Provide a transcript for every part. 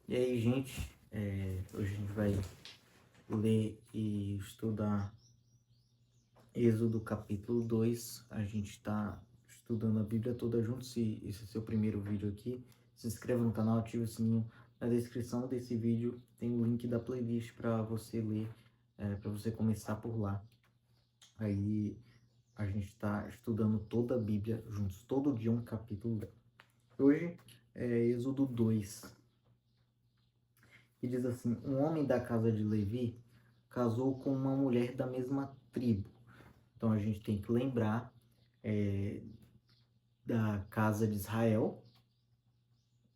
E aí, gente, hoje a gente vai ler e estudar Êxodo capítulo 2. A gente está estudando a Bíblia toda junto. Se esse é o seu primeiro vídeo aqui, se inscreva no canal, ative o sininho. Na descrição desse vídeo tem o link da playlist para você ler, para você começar por lá. Aí a gente está estudando toda a Bíblia juntos, todo dia um capítulo dela. Hoje é Êxodo 2. E diz assim: um homem da casa de Levi casou com uma mulher da mesma tribo. Então a gente tem que lembrar da casa de Israel,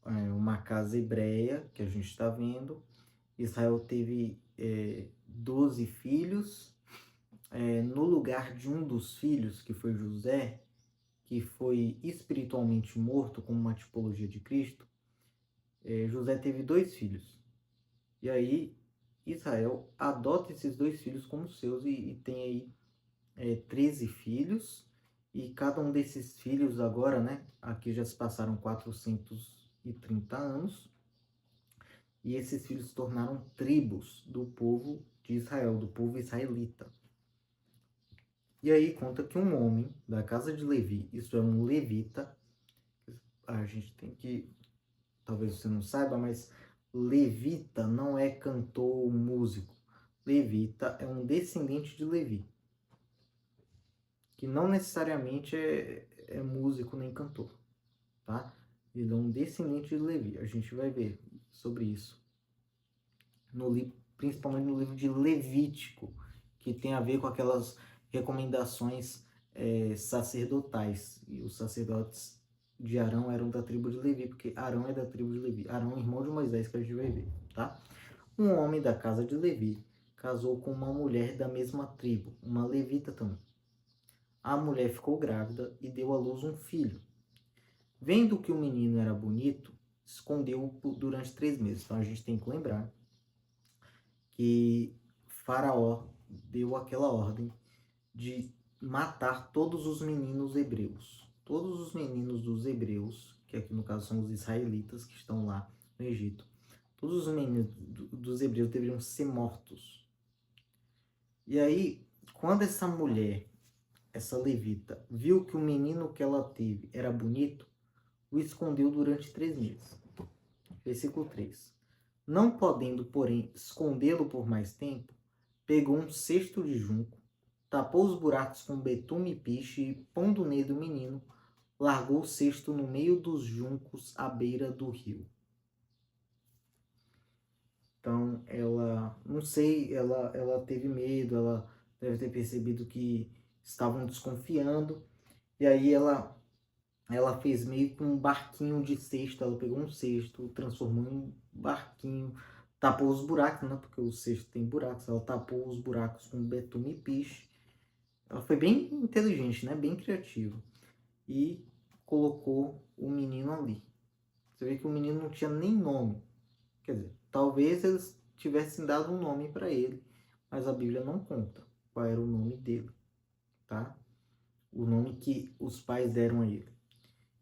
uma casa hebreia que a gente está vendo. Israel teve 12 filhos. No lugar de um dos filhos, que foi José, que foi espiritualmente morto, como uma tipologia de Cristo, José teve 2 filhos. E aí Israel adota esses 2 filhos como seus e tem aí 13 filhos, e cada um desses filhos agora, né, aqui já se passaram 430 anos, e esses filhos se tornaram tribos do povo de Israel, do povo israelita. E aí conta que um homem da casa de Levi, isso é um levita, a gente tem que, talvez você não saiba, mas levita não é cantor ou músico. Levita é um descendente de Levi, que não necessariamente é músico nem cantor, tá? Ele é um descendente de Levi. A gente vai ver sobre isso, principalmente no livro de Levítico, que tem a ver com aquelas recomendações sacerdotais. E os sacerdotes de Arão eram da tribo de Levi, porque Arão é da tribo de Levi. Arão é irmão de Moisés, que a gente vai ver, tá? Um homem da casa de Levi casou com uma mulher da mesma tribo, uma levita também. A mulher ficou grávida e deu à luz um filho. Vendo que o menino era bonito, escondeu-o durante 3 meses. Então a gente tem que lembrar que Faraó deu aquela ordem de matar todos os meninos hebreus. Todos os meninos dos hebreus, que aqui no caso são os israelitas que estão lá no Egito, todos os meninos dos hebreus deveriam ser mortos. E aí, quando essa mulher, essa levita, viu que o menino que ela teve era bonito, o escondeu durante 3 meses. Versículo 3. Não podendo, porém, escondê-lo por mais tempo, pegou um cesto de junco, tapou os buracos com betume e piche e, pondo nele o menino, largou o cesto no meio dos juncos à beira do rio. Então, ela, não sei, ela teve medo, ela deve ter percebido que estavam desconfiando, e aí ela fez meio que um barquinho de cesto. Ela pegou um cesto, transformou em um barquinho, tapou os buracos, né? Porque o cesto tem buracos. Ela tapou os buracos com betume e piche. Ela foi bem inteligente, né? Bem criativa. E colocou o menino ali. Você vê que o menino não tinha nem nome. Quer dizer, talvez eles tivessem dado um nome para ele, mas a Bíblia não conta qual era o nome dele, tá? O nome que os pais deram a ele.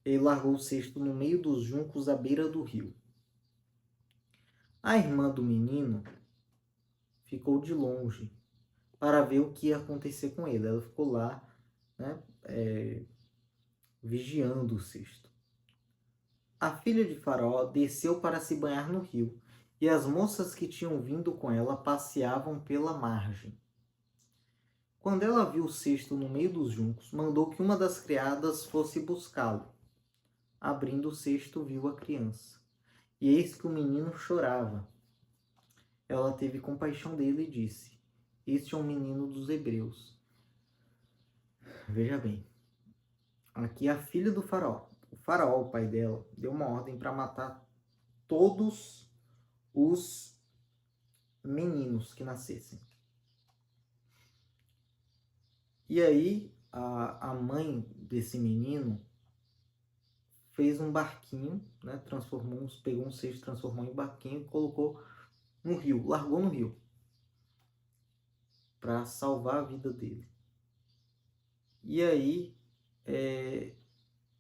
Ele largou o cesto no meio dos juncos à beira do rio. A irmã do menino ficou de longe para ver o que ia acontecer com ele. Ela ficou lá, né, vigiando o cesto. A filha de Faraó desceu para se banhar no rio, e as moças que tinham vindo com ela passeavam pela margem. Quando ela viu o cesto no meio dos juncos, mandou que uma das criadas fosse buscá-lo. Abrindo o cesto, viu a criança. E eis que o menino chorava. Ela teve compaixão dele e disse: este é um menino dos hebreus. Veja bem, aqui a filha do faraó. O faraó, o pai dela, deu uma ordem para matar todos os meninos que nascessem. E aí a mãe desse menino fez um barquinho, né? Pegou um cesto, transformou em barquinho e colocou no rio, largou no rio para salvar a vida dele. E aí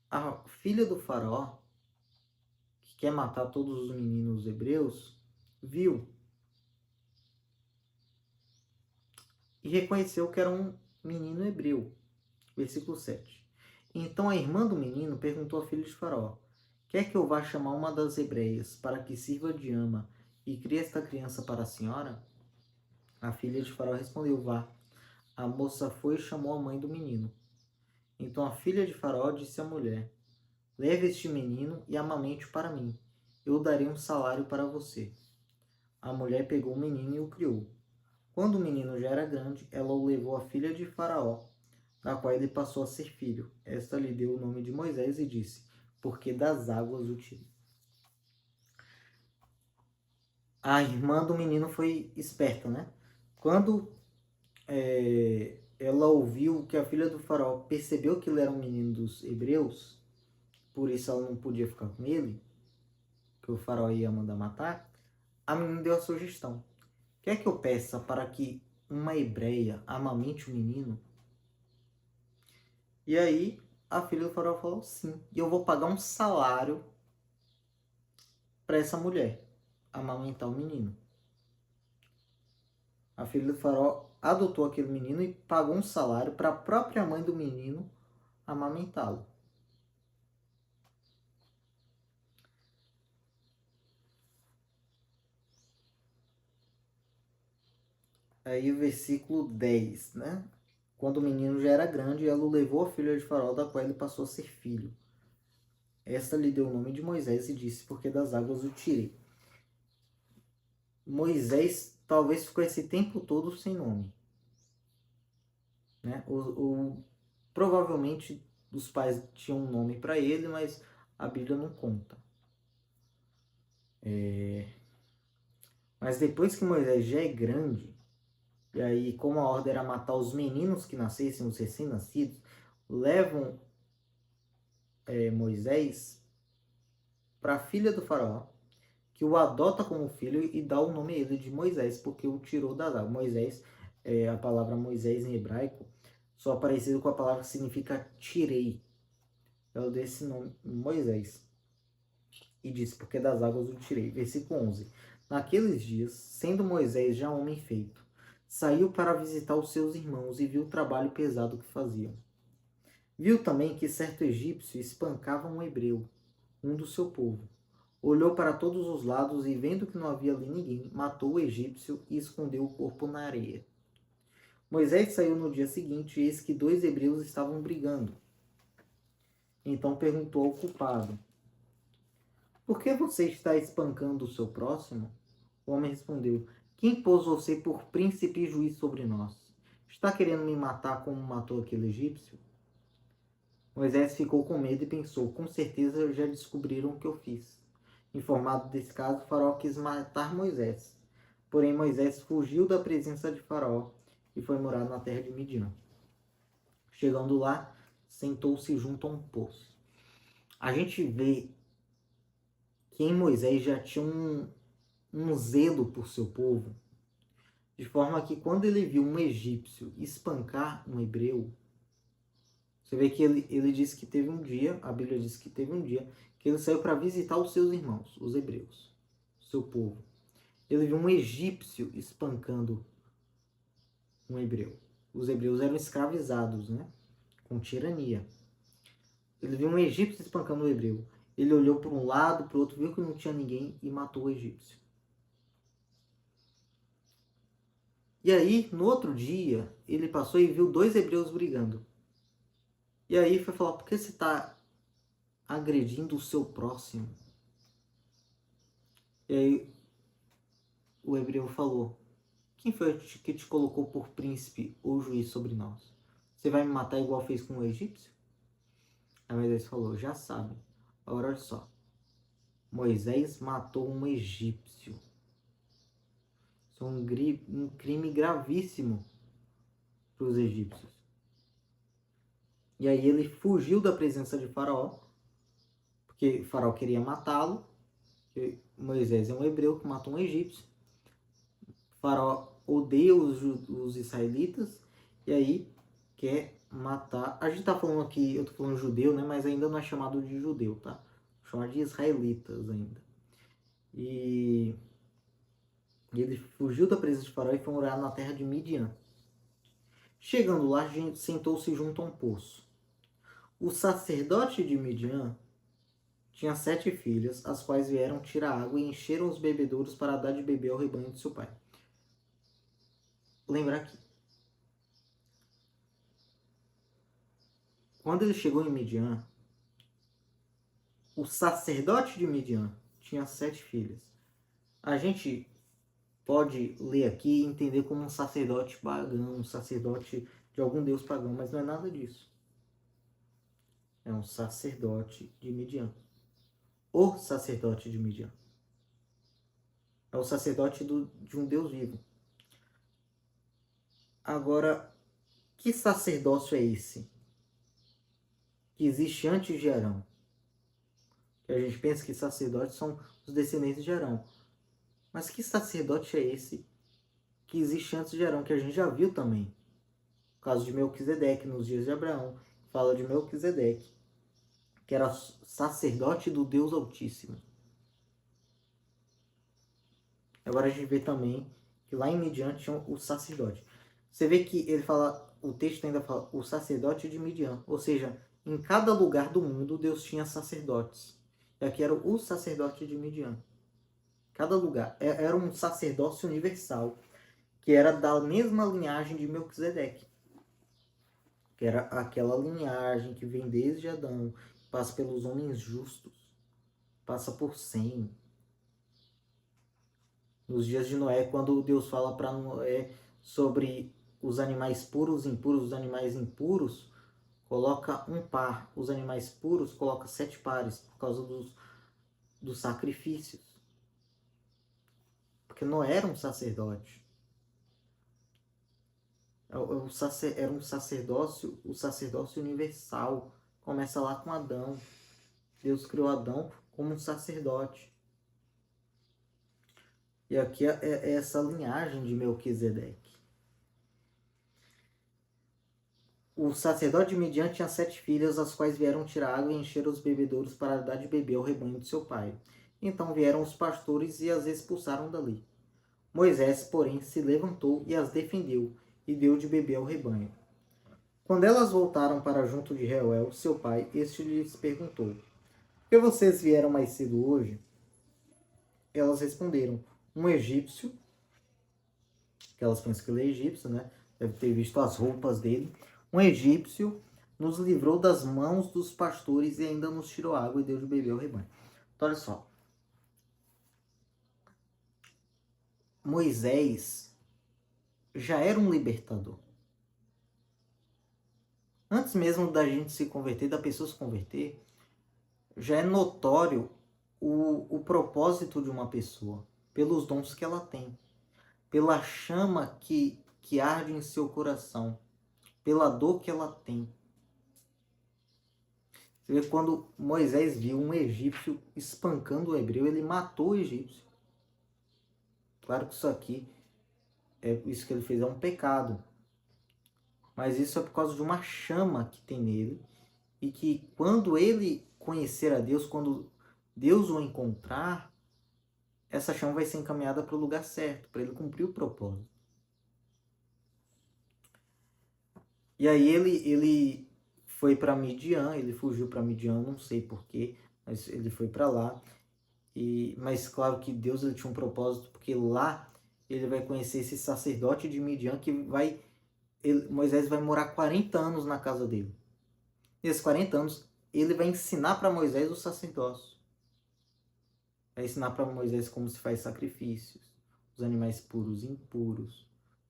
a filha do faraó, quer matar todos os meninos hebreus, viu e reconheceu que era um menino hebreu. Versículo 7. Então a irmã do menino perguntou à filha de Faraó: Quer que eu vá chamar uma das hebreias para que sirva de ama e crie esta criança para a senhora? A filha de Faraó respondeu: Vá. A moça foi e chamou a mãe do menino. Então a filha de Faraó disse à mulher: Leve este menino e amamente-o para mim. Eu darei um salário para você. A mulher pegou o menino e o criou. Quando o menino já era grande, ela o levou à filha de Faraó, da qual ele passou a ser filho. Esta lhe deu o nome de Moisés e disse: Porque das águas o tirei. A irmã do menino foi esperta, né? Quando ela ouviu que a filha do faraó percebeu que ele era um menino dos hebreus, por isso ela não podia ficar com ele, que o faraó ia mandar matar, a menina deu a sugestão: Quer que eu peça para que uma hebreia amamente o menino? E aí a filha do faraó falou: Sim, e eu vou pagar um salário para essa mulher amamentar o menino. A filha do faraó adotou aquele menino e pagou um salário para a própria mãe do menino amamentá-lo. Aí o versículo 10, né? Quando o menino já era grande, ela o levou à filha de Faraó, da qual ele passou a ser filho. Esta lhe deu o nome de Moisés e disse: Porque das águas o tirei. Moisés talvez ficou esse tempo todo sem nome, né? Provavelmente os pais tinham um nome para ele, mas a Bíblia não conta. Mas depois que Moisés já é grande, e aí, como a ordem era matar os meninos que nascessem, os recém-nascidos, levam Moisés para a filha do faraó, que o adota como filho e dá o nome a ele de Moisés, porque o tirou das águas. Moisés, a palavra Moisés em hebraico, só parecido com a palavra que significa tirei. Ela deu esse nome, Moisés. E disse: Porque das águas o tirei. Versículo 11. Naqueles dias, sendo Moisés já homem feito, saiu para visitar os seus irmãos e viu o trabalho pesado que faziam. Viu também que certo egípcio espancava um hebreu, um do seu povo. Olhou para todos os lados e, vendo que não havia ali ninguém, matou o egípcio e escondeu o corpo na areia. Moisés saiu no dia seguinte e eis que 2 hebreus estavam brigando. Então perguntou ao culpado: Por que você está espancando o seu próximo? O homem respondeu: Quem pôs você por príncipe e juiz sobre nós? Está querendo me matar como matou aquele egípcio? Moisés ficou com medo e pensou: Com certeza já descobriram o que eu fiz. Informado desse caso, Faraó quis matar Moisés. Porém, Moisés fugiu da presença de Faraó e foi morar na terra de Midian. Chegando lá, sentou-se junto a um poço. A gente vê que em Moisés já tinha um zelo por seu povo, de forma que quando ele viu um egípcio espancar um hebreu, você vê que ele disse que teve um dia, a Bíblia diz que teve um dia, que ele saiu para visitar os seus irmãos, os hebreus, seu povo. Ele viu um egípcio espancando um hebreu. Os hebreus eram escravizados, né? Com tirania. Ele viu um egípcio espancando um hebreu. Ele olhou para um lado, para o outro, viu que não tinha ninguém e matou o egípcio. E aí, no outro dia, ele passou e viu 2 hebreus brigando. E aí foi falar: por que você está agredindo o seu próximo? E aí o hebreu falou: Quem foi que te colocou por príncipe ou juiz sobre nós? Você vai me matar igual fez com o egípcio? Aí Moisés falou: Já sabe. Agora olha só. Moisés matou um egípcio. Isso é um crime gravíssimo para os egípcios. E aí ele fugiu da presença de Faraó, porque Faraó queria matá-lo. Moisés é um hebreu que matou um egípcio. Faraó odeia os israelitas e aí quer matar. A gente tá falando aqui, eu tô falando judeu, né? Mas ainda não é chamado de judeu, tá? chamado de israelitas ainda. E ele fugiu da presença de Faraó e foi morar na terra de Midian. Chegando lá, sentou-se junto a um poço. O sacerdote de Midian tinha 7 filhas, as quais vieram tirar água e encheram os bebedouros para dar de beber ao rebanho de seu pai. Lembrar que quando ele chegou em Midian, o sacerdote de Midian tinha 7 filhas. A gente pode ler aqui e entender como um sacerdote pagão, um sacerdote de algum deus pagão, mas não é nada disso. É um sacerdote de Midian. O sacerdote de Midian. É o sacerdote de um deus vivo. Agora, que sacerdócio é esse que existe antes de Arão? Que a gente pensa que sacerdotes são os descendentes de Arão. Mas que sacerdote é esse que existe antes de Arão, que a gente já viu também? O caso de Melquisedeque, nos dias de Abraão, fala de Melquisedeque, que era sacerdote do Deus Altíssimo. Agora a gente vê também que lá em Midian tinha o sacerdote. Você vê que ele fala, o texto ainda fala, o sacerdote de Midian. Ou seja, em cada lugar do mundo Deus tinha sacerdotes. E aqui era o sacerdote de Midian. Cada lugar. Era um sacerdócio universal, que era da mesma linhagem de Melquisedeque. Que era aquela linhagem que vem desde Adão, passa pelos homens justos, passa por Sem. Nos dias de Noé, quando Deus fala para Noé sobre os animais puros e impuros, os animais impuros, coloca um par. Os animais puros, coloca 7 pares, por causa dos sacrifícios. Porque Noé era um sacerdote. Era um sacerdócio, o sacerdócio universal. Começa lá com Adão. Deus criou Adão como um sacerdote. E aqui é essa linhagem de Melquisedeque. O sacerdote de Midian tinha 7 filhas, as quais vieram tirar água e encher os bebedouros para dar de beber ao rebanho de seu pai. Então vieram os pastores e as expulsaram dali. Moisés, porém, se levantou e as defendeu, e deu de beber ao rebanho. Quando elas voltaram para junto de Reuel, seu pai, este lhes perguntou: por que vocês vieram mais cedo hoje? Elas responderam: um egípcio, que elas pensam que ele é egípcio, né? Deve ter visto as roupas dele. Um egípcio nos livrou das mãos dos pastores e ainda nos tirou água e deu de beber ao rebanho. Então, olha só. Moisés já era um libertador. Antes mesmo da gente se converter, da pessoa se converter, já é notório o propósito de uma pessoa, pelos dons que ela tem, pela chama que arde em seu coração, pela dor que ela tem. Você vê quando Moisés viu um egípcio espancando o hebreu, ele matou o egípcio. Claro que isso que ele fez é um pecado. Mas isso é por causa de uma chama que tem nele. E que quando ele conhecer a Deus, quando Deus o encontrar, essa chama vai ser encaminhada para o lugar certo, para ele cumprir o propósito. E aí ele foi para Midian, ele fugiu para Midian, não sei porquê, mas ele foi para lá. Mas claro que Deus ele tinha um propósito, porque lá ele vai conhecer esse sacerdote de Midian que Moisés vai morar 40 anos na casa dele. Nesses 40 anos, ele vai ensinar para Moisés o sacerdócio. Vai ensinar para Moisés como se faz sacrifícios, os animais puros e impuros.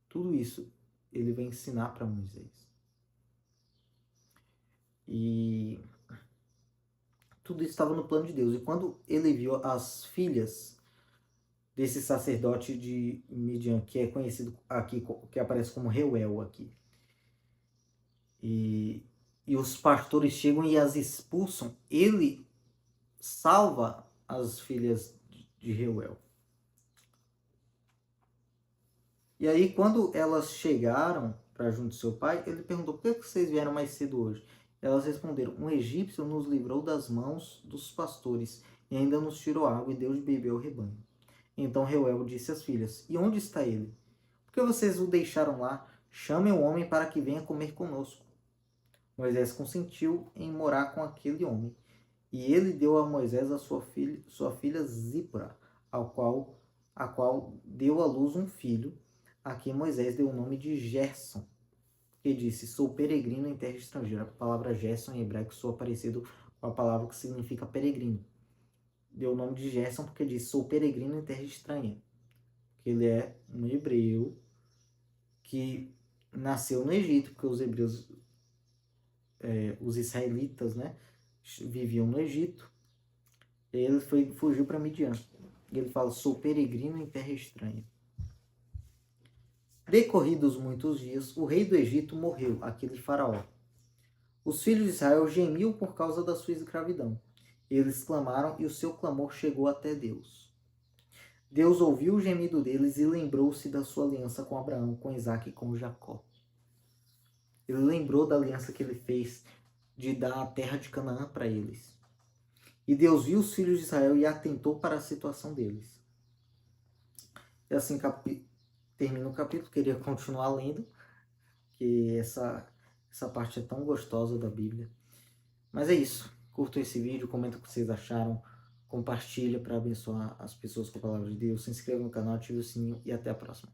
Tudo isso ele vai ensinar para Moisés. E tudo isso estava no plano de Deus. E quando ele viu as filhas desse sacerdote de Midian, que é conhecido aqui, que aparece como Reuel aqui, e os pastores chegam e as expulsam, ele salva as filhas de Reuel. E aí, quando elas chegaram para junto do seu pai, ele perguntou: por que vocês vieram mais cedo hoje? Elas responderam: um egípcio nos livrou das mãos dos pastores e ainda nos tirou água e deu de beber ao rebanho. Então Reuel disse às filhas: e onde está ele? Por que vocês o deixaram lá? Chamem o homem para que venha comer conosco. Moisés consentiu em morar com aquele homem. E ele deu a Moisés a sua filha Zípora, a qual deu à luz um filho, a quem Moisés deu o nome de Gerson, que disse: sou peregrino em terra estrangeira. A palavra Gerson em hebraico soa parecido com a palavra que significa peregrino. Deu o nome de Gerson porque disse: sou peregrino em terra estranha. Ele é um hebreu que nasceu no Egito, porque os hebreus, os israelitas, né, viviam no Egito. Ele fugiu para Midian. Ele fala: sou peregrino em terra estranha. Decorridos muitos dias, o rei do Egito morreu, aquele faraó. Os filhos de Israel gemiam por causa da sua escravidão. Eles clamaram e o seu clamor chegou até Deus. Deus ouviu o gemido deles e lembrou-se da sua aliança com Abraão, com Isaque e com Jacó. Ele lembrou da aliança que ele fez de dar a terra de Canaã para eles. E Deus viu os filhos de Israel e atentou para a situação deles. E assim termina o capítulo. Queria continuar lendo, que essa parte é tão gostosa da Bíblia. Mas é isso. Curtam esse vídeo, comenta o que vocês acharam, compartilha para abençoar as pessoas com a palavra de Deus, se inscreva no canal, ative o sininho e até a próxima.